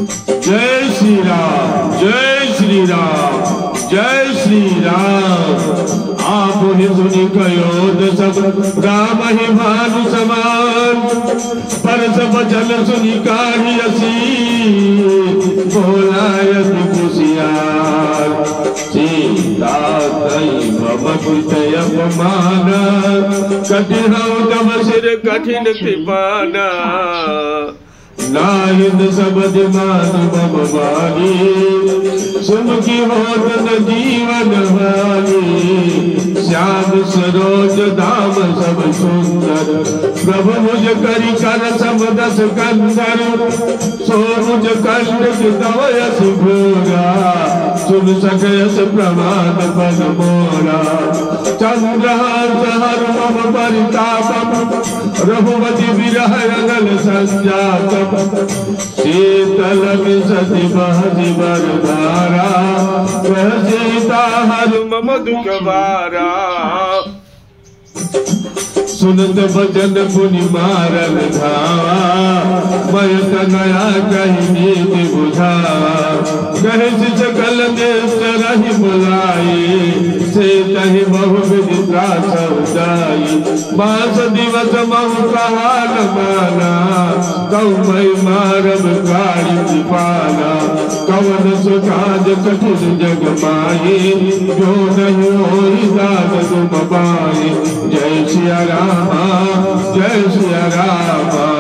जय श्री राम, जय श्री राम, जय श्री राम। आप ही सुनी कयो सब राम ही भानु समान, पर सब जन सुनी काढ़ी असी बोलायत कुशियार। सीता तई मम कृतय अपमान, कठिन तब सिर कठिन कृपाना। नायद सबद मान मम मानी, सुमुखी होत न जीवन हानि। श्याम सरोज धाम सब सुंदर, प्रभु मुझ करी कर सब दस कंदर। सो मुझ कंठ दवयस घोरा, सुन सकयस प्रमाद पद मोरा। चंद्रहास हर मम परितापम, रघुपति विरह अनल संजातम। शीतल विशति बहति बरधारा, वह सीता हर मम दुख भारा। सुनत बचन पुनि मारल धावा, मय तनया कही नीति बुझावा। कहे सकल देश रही बुलाई, से तहि बहु विधि त्रास उदाई। मास दिवस महु कहा न माना, कौ मई मारब काढ़ी कृपाना। कवन सुकाज कठिन जग माही, जो नहीं होई दान तुम पाए। जय सिया राम, जय सिया राम।